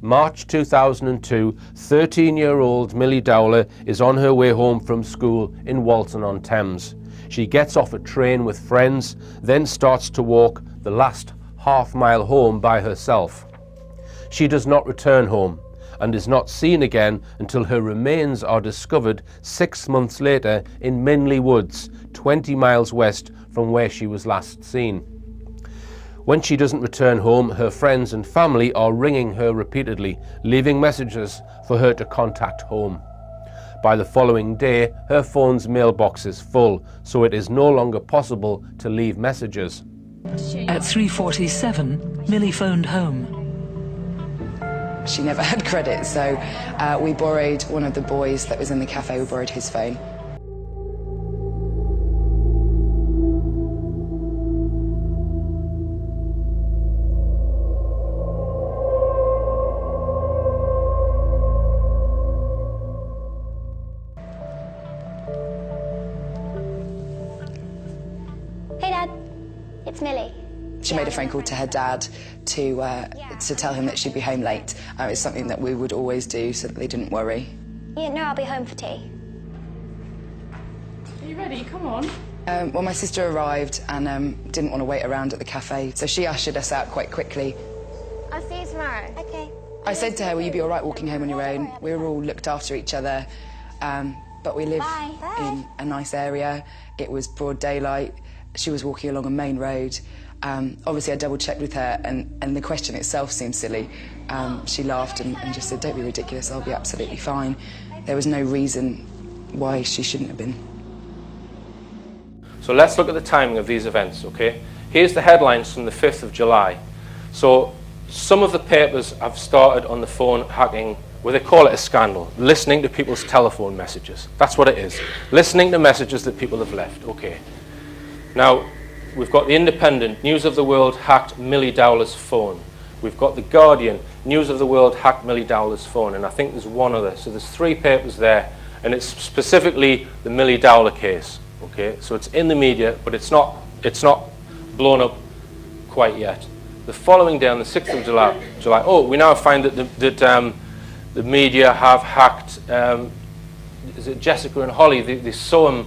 March 2002, 13-year-old Millie Dowler is on her way home from school in Walton-on-Thames. She gets off a train with friends, then starts to walk the last half-mile home by herself. She does not return home and is not seen again until her remains are discovered 6 months later in Minley Woods, 20 miles west from where she was last seen. When she doesn't return home, her friends and family are ringing her repeatedly, leaving messages for her to contact home. By the following day, her phone's mailbox is full, so it is no longer possible to leave messages. At 3:47, Millie phoned home. She never had credit, so we borrowed one of the boys that was in the cafe, we borrowed his phone. Hey Dad, it's Millie. She made a phone call to her dad to tell him that she'd be home late. It's something that we would always do so that they didn't worry. Yeah, no, I'll be home for tea. Are you ready? Come on. Well, my sister arrived and didn't want to wait around at the cafe, so she ushered us out quite quickly. I'll see you tomorrow. Okay. I said to her, will you be all right walking home on your own? We were all looked after each other, but we live in a nice area. It was broad daylight. She was walking along a main road. Obviously I double-checked with her and the question itself seemed silly. She laughed and just said, don't be ridiculous, I'll be absolutely fine. There was no reason why she shouldn't have been. So let's look at the timing of these events, okay? Here's the headlines from the 5th of July. So some of the papers have started on the phone hacking, well, they call it a scandal, listening to people's telephone messages. That's what it is, listening to messages that people have left, okay. Now, we've got the Independent, News of the World hacked Millie Dowler's phone. We've got the Guardian, News of the World hacked Millie Dowler's phone, and I think there's one other. So there's 3 papers there, and it's specifically the Millie Dowler case. Okay, so it's in the media, but it's not blown up quite yet. The following day, on the 6th of July, oh, we now find that the media have hacked. Is it Jessica and Holly, the Soham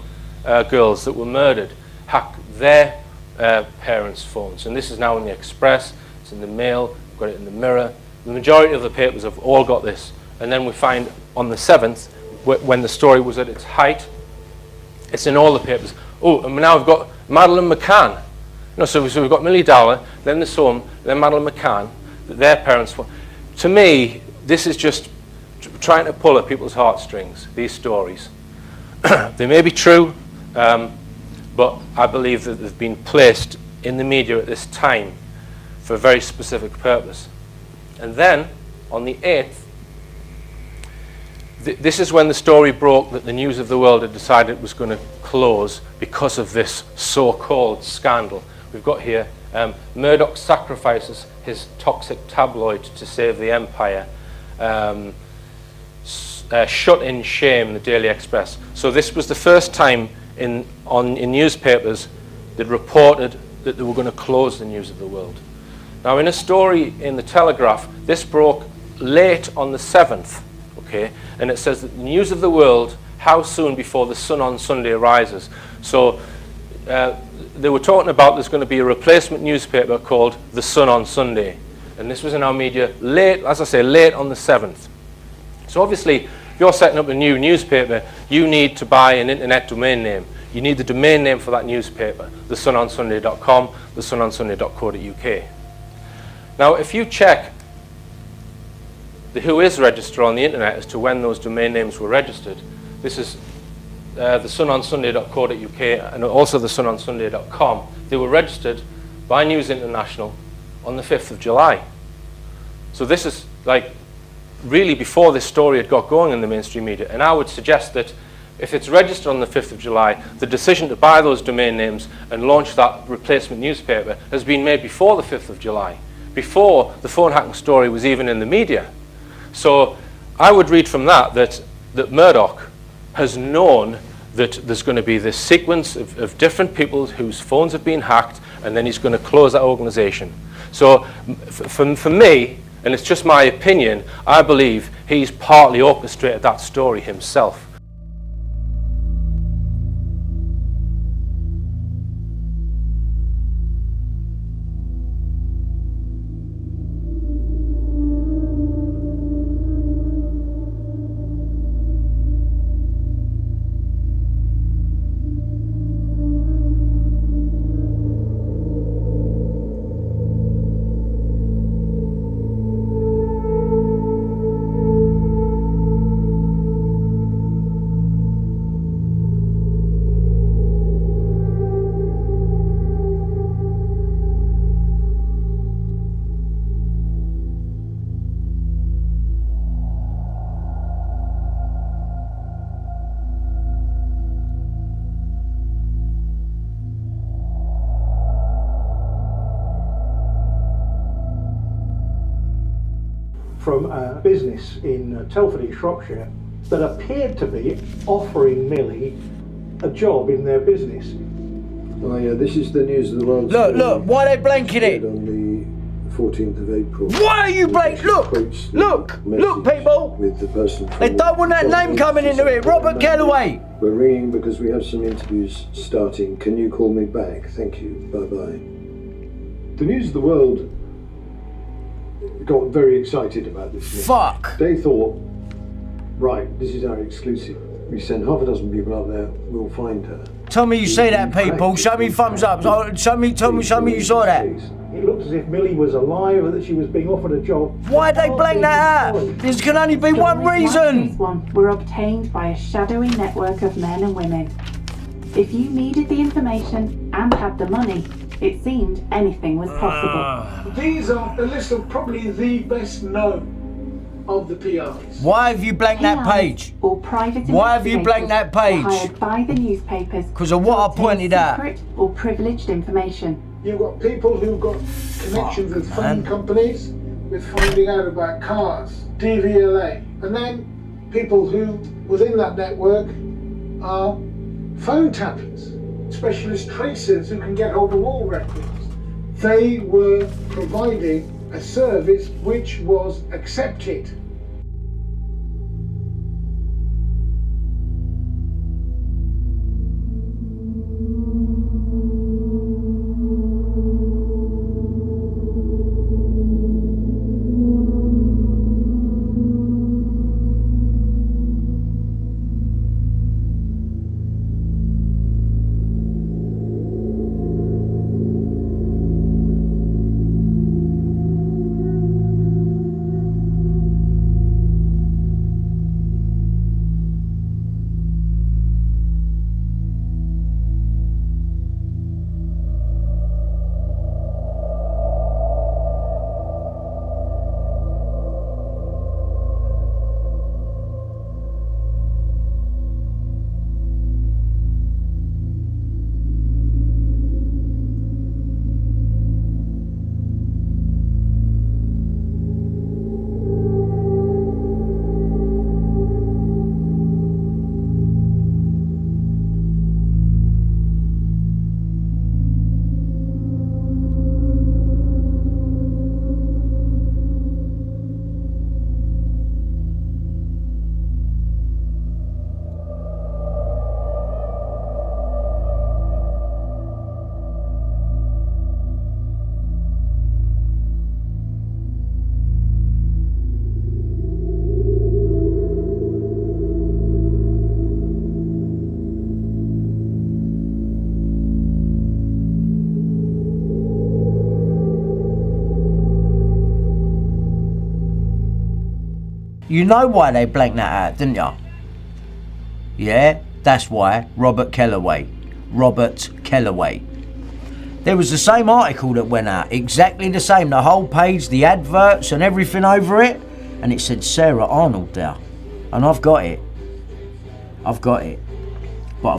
girls that were murdered, hacked their parents' phones, and this is now in the Express, it's in the Mail, we've got it in the Mirror. The majority of the papers have all got this, and then we find on the 7th, when the story was at its height, it's in all the papers. Oh, and now we've got Madeleine McCann. No, so we've got Millie Dowler, then the Soham, then Madeleine McCann, their parents' phone. To me, this is just trying to pull at people's heartstrings, these stories. They may be true, but I believe that they've been placed in the media at this time for a very specific purpose. And then, on the 8th, this is when the story broke that the News of the World had decided it was going to close because of this so-called scandal. We've got here, Murdoch sacrifices his toxic tabloid to save the empire. Shut in shame, the Daily Express. So this was the first time in newspapers that reported that they were going to close the News of the World. Now, in a story in the Telegraph, this broke late on the 7th, okay, and it says that the News of the World, how soon before the sun on Sunday rises. So they were talking about there's going to be a replacement newspaper called The Sun on Sunday, and this was in our media late, as I say, late on the 7th. So obviously, if you're setting up a new newspaper, you need to buy an internet domain name. You need the domain name for that newspaper, thesunonsunday.com, thesunonsunday.co.uk. Now, if you check the Whois register on the internet as to when those domain names were registered, this is thesunonsunday.co.uk and also thesunonsunday.com. They were registered by News International on the 5th of July. So this is like really before this story had got going in the mainstream media. And I would suggest that if it's registered on the 5th of July, the decision to buy those domain names and launch that replacement newspaper has been made before the 5th of July, before the phone hacking story was even in the media. So I would read from that that Murdoch has known that there's going to be this sequence of different people whose phones have been hacked, and then he's going to close that organization. So for me, and it's just my opinion, I believe he's partly orchestrated that story himself. From a business in Telford in Shropshire that appeared to be offering Millie a job in their business. Oh yeah, this is the News of the World. Look, why are they blanking it? On the 14th of April. Why are you blanking? Look, people! With the person They don't want that name coming into it. Robert Kellaway. We're ringing because we have some interviews starting. Can you call me back? Thank you. Bye-bye. The News of the World got very excited about this. Fuck! They thought, right, this is our exclusive. We send half a dozen people up there, we'll find her. Tell me you say that, people. Show me thumbs up. Show me you saw that. It looked as if Millie was alive and that she was being offered a job. Why'd they blank that out? This can only be one reason. These ones were obtained by a shadowy network of men and women. If you needed the information and had the money, it seemed anything was possible. These are a list of probably the best known of the PIs. Why have you blanked that page? Or private Why have you blanked that page? Hired by the newspapers. Because of what I pointed out. Secret or privileged information. You've got people who've got connections with phone companies, with finding out about cars, DVLA, and then people who, within that network, are phone tappers, specialist tracers who can get hold of all records. They were providing a service which was accepted. You know why they blanked that out, didn't you? Yeah, that's why. Robert Kellaway. Robert Kellaway. There was the same article that went out, exactly the same, the whole page, the adverts and everything over it, and it said Sarah Arnold there. And I've got it. But I've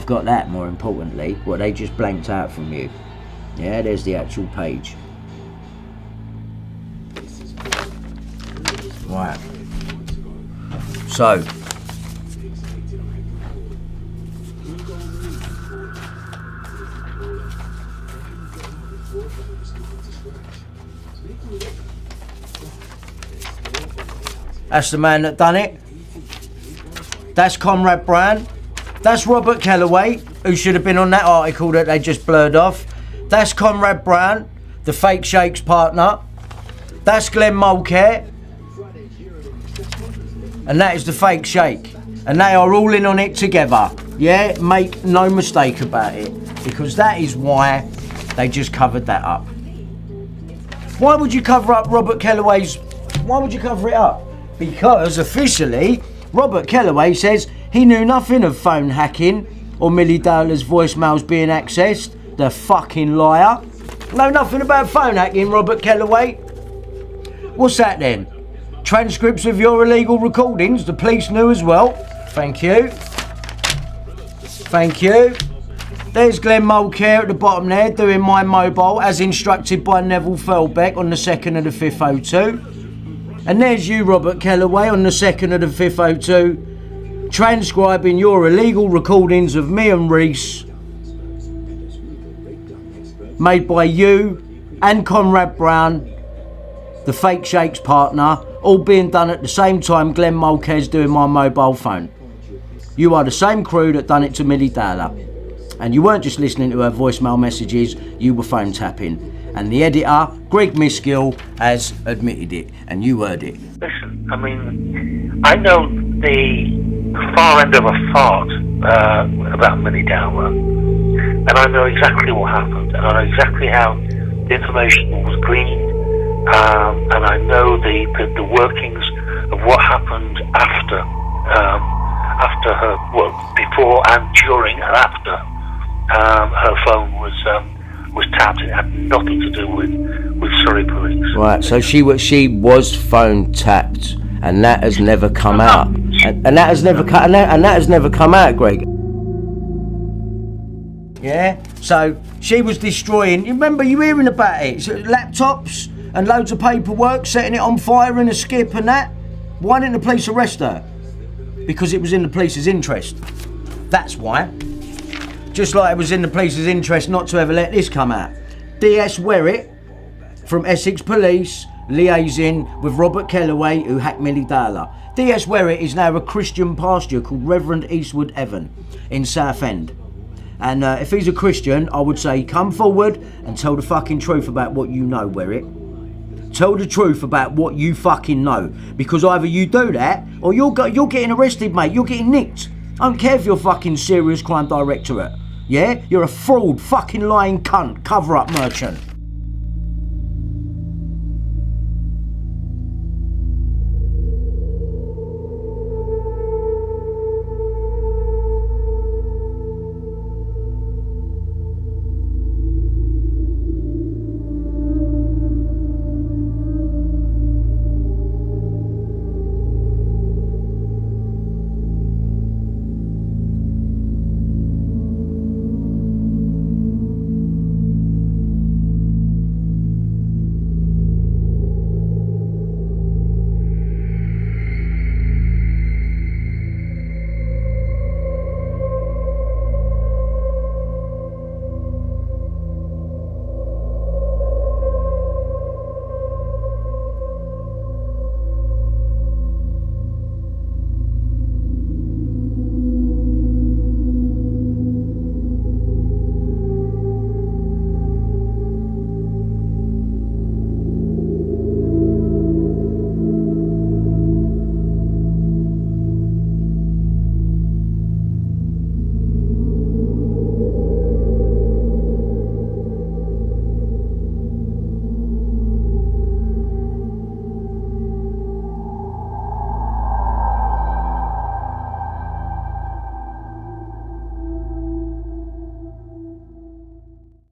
got that, more importantly, what they just blanked out from you. Yeah, there's the actual page. Right. So, That's the man that done it. That's Conrad Brown. That's Robert Kellaway, who should have been on that article that they just blurred off. That's Conrad Brown, the fake Shake's partner. That's Glenn Mulcair. And that is the fake Shake. And they are all in on it together. Yeah, make no mistake about it. Because that is why they just covered that up. Why would you cover up Robert Kellaway's... Why would you cover it up? Because officially, Robert Kellaway says he knew nothing of phone hacking or Millie Dowler's voicemails being accessed. The fucking liar. Know nothing about phone hacking, Robert Kellaway. What's that then? Transcripts of your illegal recordings, the police knew as well. Thank you. Thank you. There's Glenn Mulcair at the bottom there, doing my mobile as instructed by Neville Felbeck on the 2nd of the 5th 02. And there's you, Robert Kellaway, on the 2nd of the 5th 02, transcribing your illegal recordings of me and Reese, made by you and Conrad Brown, the fake Shake's partner, all being done at the same time Glenn Mulcair's doing my mobile phone. You are the same crew that done it to Millie Dowler. And you weren't just listening to her voicemail messages, you were phone tapping. And the editor, Greg Miskill, has admitted it, and you heard it. Listen, I mean, I know the far end of a fart about Millie Dowler, and I know exactly what happened, and I know exactly how the information was gleaned, and I know the workings of what happened after her, well, before and during and after her phone was tapped. It had nothing to do with Surrey Police. Right, so she was phone tapped, and that has never come out, and that has never come out, Greg. Yeah, so she was destroying. You remember you hearing about it? So laptops and loads of paperwork, setting it on fire in a skip and that. Why didn't the police arrest her? Because it was in the police's interest. That's why. Just like it was in the police's interest not to ever let this come out. DS Werrett from Essex Police liaising with Robert Kellaway, who hacked Millie Dowler. DS Werrett is now a Christian pastor called Reverend Eastwood Evan in Southend. And if he's a Christian, I would say come forward and tell the fucking truth about what you know, Werrett. Tell the truth about what you fucking know. Because either you do that, or you're getting arrested, mate. You're getting nicked. I don't care if you're fucking serious crime directorate. Yeah? You're a fraud, fucking lying cunt, cover-up merchant.